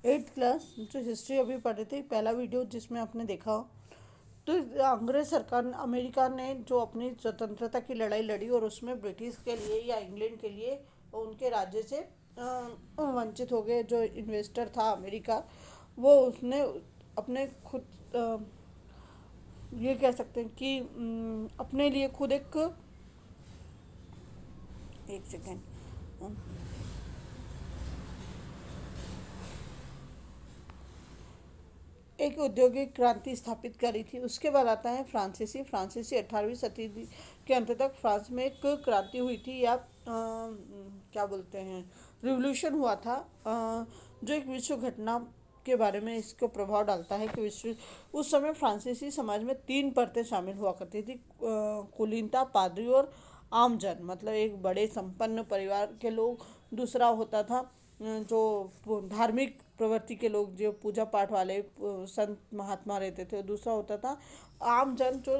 Eighth class जो history अभी पढ़े थे, पहला वीडियो जिसमें आपने देखा हो, तो अंग्रेज सरकार अमेरिका ने जो अपनी स्वतंत्रता की लड़ाई लड़ी और उसमें ब्रिटिश के लिए या इंग्लैंड के लिए उनके राज्य से वंचित हो गए। जो इन्वेस्टर था अमेरिका, वो उसने अपने खुद ये कह सकते हैं कि अपने लिए खुद एक सेकेंड एक औद्योगिक क्रांति स्थापित करी थी। उसके बाद आता है फ्रांसीसी 18वीं शताब्दी के अंत तक फ्रांस में एक क्रांति हुई थी, या क्या बोलते हैं, रिवॉल्यूशन हुआ था, जो एक विश्व घटना के बारे में इसको प्रभाव डालता है कि विश्व उस समय फ्रांसीसी समाज में तीन परतें शामिल हुआ करती थी। कुलीनता, पादरी और आमजन, मतलब एक बड़े संपन्न परिवार के लोग। दूसरा होता था जो धार्मिक प्रवृत्ति के लोग, जो पूजा पाठ वाले संत महात्मा रहते थे। दूसरा होता था आम जन, जो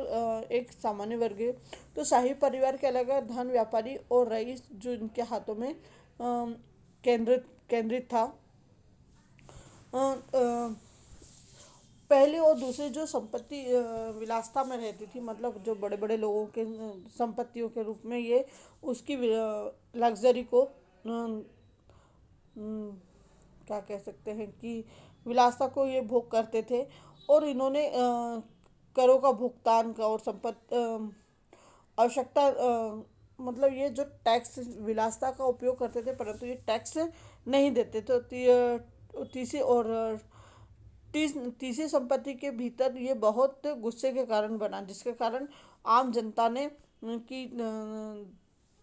एक सामान्य वर्ग है। तो शाही परिवार के अलग धन व्यापारी और रईस, जो इनके हाथों में केंद्रित केंद्रित था। पहले और दूसरी जो संपत्ति विलासिता में रहती थी, मतलब जो बड़े बड़े लोगों के संपत्तियों के रूप में ये उसकी लग्जरी को क्या कह सकते हैं कि विलासिता को ये भोग करते थे। और इन्होंने करों का भुगतान का और आवश्यकता, मतलब ये जो टैक्स विलासिता का उपयोग करते थे, परंतु ये टैक्स नहीं देते। तो तीसरी और तीसरी संपत्ति के भीतर ये बहुत गुस्से के कारण बना, जिसके कारण आम जनता ने कि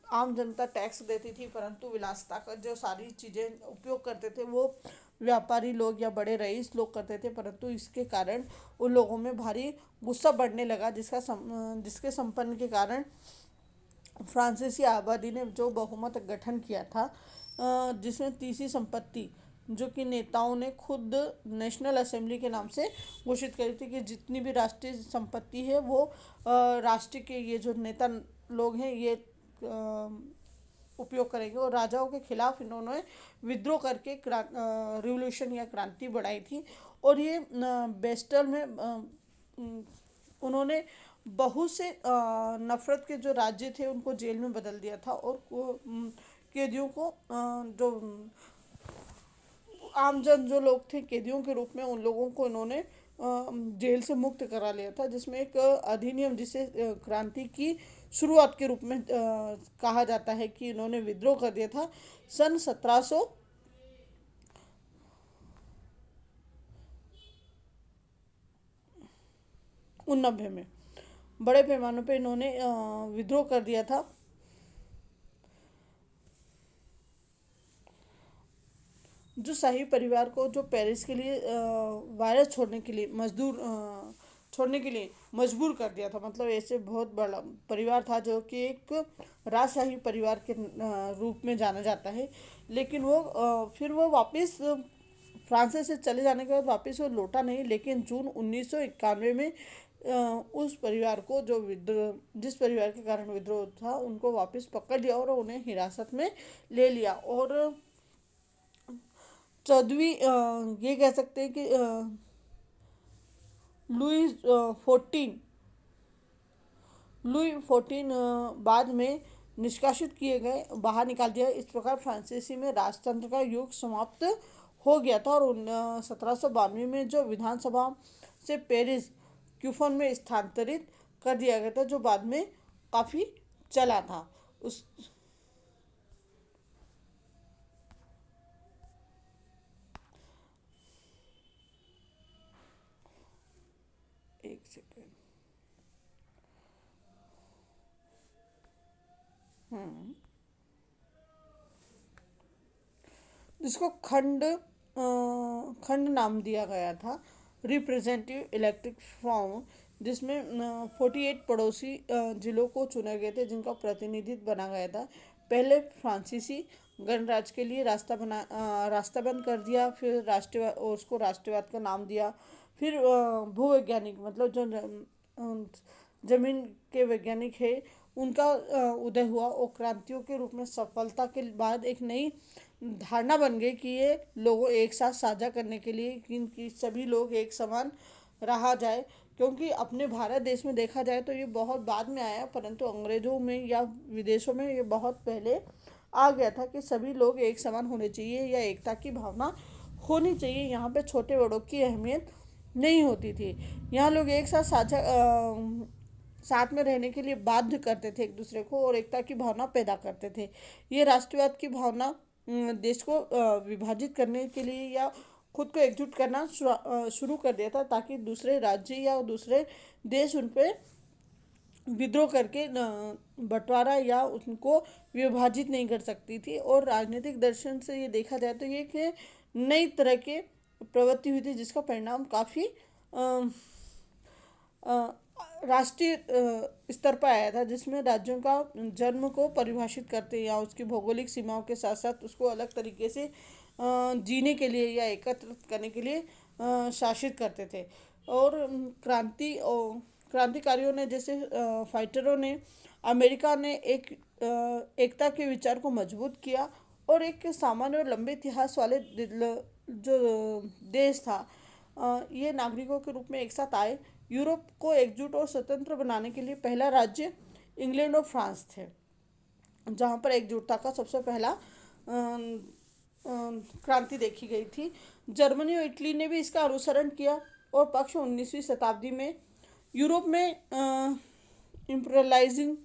आम जनता टैक्स देती थी, परंतु विलासिता का जो सारी चीज़ें उपयोग करते थे वो व्यापारी लोग या बड़े रईस लोग करते थे। परंतु इसके कारण उन लोगों में भारी गुस्सा बढ़ने लगा, जिसके संपन्न के कारण फ्रांसीसी आबादी ने जो बहुमत गठन किया था, जिसमें तीसरी संपत्ति, जो कि नेताओं ने खुद नेशनल असेंबली के नाम से घोषित करी थी कि जितनी भी राष्ट्रीय संपत्ति है वो राष्ट्र के ये जो नेता लोग हैं ये उपयोग करेंगे। और राजाओं के खिलाफ इन्होंने विद्रोह करके रिवोल्यूशन या क्रांति बढ़ाई थी। और ये बेस्टल में उन्होंने बहुत से नफरत के जो राज्य थे उनको जेल में बदल दिया था, और कैदियों को जो आमजन जो लोग थे कैदियों के रूप में, उन लोगों को इन्होंने जेल से मुक्त करा लिया था, जिसमें एक अधिनियम, जिसे क्रांति की शुरुआत के रूप में कहा जाता है, कि इन्होंने विद्रोह कर दिया था सन 1789 में। बड़े पैमाने पे इन्होंने विद्रोह कर दिया था। जो शाही परिवार को जो पेरिस के लिए वायरस छोड़ने के लिए मजबूर कर दिया था। मतलब ऐसे बहुत बड़ा परिवार था जो कि एक राजशाही परिवार के रूप में जाना जाता है। लेकिन वो फिर वो वापस फ्रांस से चले जाने के बाद वापस वो लौटा नहीं, लेकिन जून 1991 में उस परिवार को जो विद्रोह जिस परिवार के कारण विद्रोह था उनको वापस पकड़ लिया और उन्हें हिरासत में ले लिया। और चौदहवीं ये कह सकते हैं कि लुई 14 लुई 14 बाद में निष्कासित किए गए, बाहर निकाल दिया। इस प्रकार फ्रांसीसी में राजतंत्र का युग समाप्त हो गया था। और 1792 में जो विधानसभा से पेरिस क्यूफन में स्थानांतरित कर दिया गया था, जो बाद में काफ़ी चला था। उस एक सेकेंड। जिसको खंड नाम दिया गया था, रिप्रेजेंटेटिव इलेक्ट्रिक फॉर्म, जिसमें 48 पड़ोसी जिलों को चुने गए थे, जिनका प्रतिनिधित्व बना गया था। पहले फ्रांसीसी गणराज्य के लिए रास्ता बंद कर दिया, फिर राष्ट्रवाद, और उसको राष्ट्रवाद का नाम दिया। फिर भूवैज्ञानिक, मतलब जो जमीन के वैज्ञानिक है, उनका उदय हुआ और क्रांतियों के रूप में सफलता के बाद एक नई धारणा बन गई कि ये लोगों एक साथ साझा करने के लिए कि सभी लोग एक समान रहा जाए। क्योंकि अपने भारत देश में देखा जाए तो ये बहुत बाद में आया, परंतु अंग्रेजों में या विदेशों में ये बहुत पहले आ गया था कि सभी लोग एक समान होने चाहिए या एकता की भावना होनी चाहिए। यहाँ पे छोटे बड़ों की अहमियत नहीं होती थी। यहाँ लोग एक साथ साथ में रहने के लिए बाध्य करते थे एक दूसरे को और एकता की भावना पैदा करते थे। ये राष्ट्रवाद की भावना देश को विभाजित करने के लिए या खुद को एकजुट करना शुरू कर दिया था, ताकि दूसरे राज्य या दूसरे देश उन पर विद्रोह करके बंटवारा या उनको विभाजित नहीं कर सकती थी। और राजनीतिक दर्शन से ये देखा जाए तो ये कि नई तरह के प्रवृत्ति हुई थी, जिसका परिणाम काफ़ी राष्ट्रीय स्तर पर आया था, जिसमें राज्यों का जन्म को परिभाषित करते या उसकी भौगोलिक सीमाओं के साथ साथ उसको अलग तरीके से जीने के लिए या एकत्रित करने के लिए शासित करते थे। और क्रांतिकारियों ने जैसे फाइटरों ने अमेरिका ने एकता के विचार को मजबूत किया और एक सामान्य और लंबे इतिहास वाले जो देश था, ये नागरिकों के रूप में एक साथ आए। यूरोप को एकजुट और स्वतंत्र बनाने के लिए पहला राज्य इंग्लैंड और फ्रांस थे, जहाँ पर एकजुटता का सबसे पहला क्रांति देखी गई थी। जर्मनी और इटली ने भी इसका अनुसरण किया और पक्ष 19वीं शताब्दी में यूरोप में इम्पेरियलाइजिंग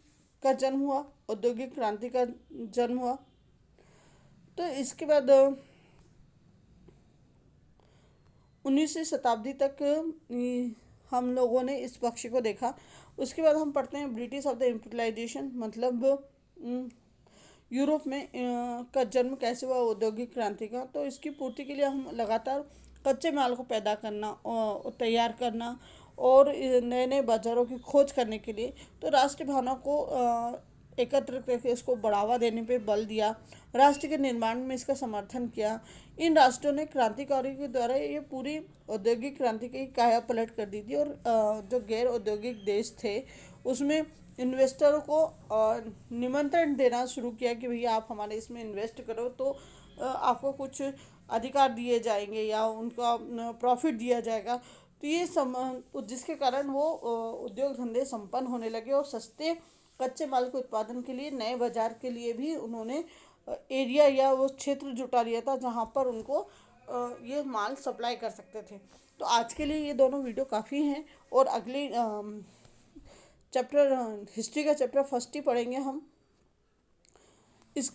का जन्म हुआ, औद्योगिक क्रांति का जन्म हुआ। तो इसके बाद 19वीं शताब्दी तक हम लोगों ने इस पक्ष को देखा। उसके बाद हम पढ़ते हैं ब्रिटिश ऑफ द इम्पेरियलाइजेशन, मतलब यूरोप में का जन्म कैसे हुआ औद्योगिक क्रांति का। तो इसकी पूर्ति के लिए हम लगातार कच्चे माल को पैदा करना और तैयार करना और नए नए बाज़ारों की खोज करने के लिए तो राष्ट्रीय भावना को एकत्र करके इसको बढ़ावा देने पे बल दिया। राष्ट्र के निर्माण में इसका समर्थन किया। इन राष्ट्रों ने क्रांतिकारियों के द्वारा ये पूरी औद्योगिक क्रांति की काया पलट कर दी थी। और जो गैर औद्योगिक देश थे उसमें इन्वेस्टरों को निमंत्रण देना शुरू किया कि भैया आप हमारे इसमें इन्वेस्ट करो तो आपको कुछ अधिकार दिए जाएंगे या उनका प्रॉफिट दिया जाएगा। तो ये जिसके कारण वो उद्योग धंधे संपन्न होने लगे और सस्ते कच्चे माल के उत्पादन के लिए नए बाजार के लिए भी उन्होंने एरिया या वो क्षेत्र जुटा लिया था, जहाँ पर उनको ये माल सप्लाई कर सकते थे। तो आज के लिए ये दोनों वीडियो काफ़ी हैं और अगली चैप्टर हिस्ट्री का चैप्टर फर्स्ट ही पढ़ेंगे हम। इस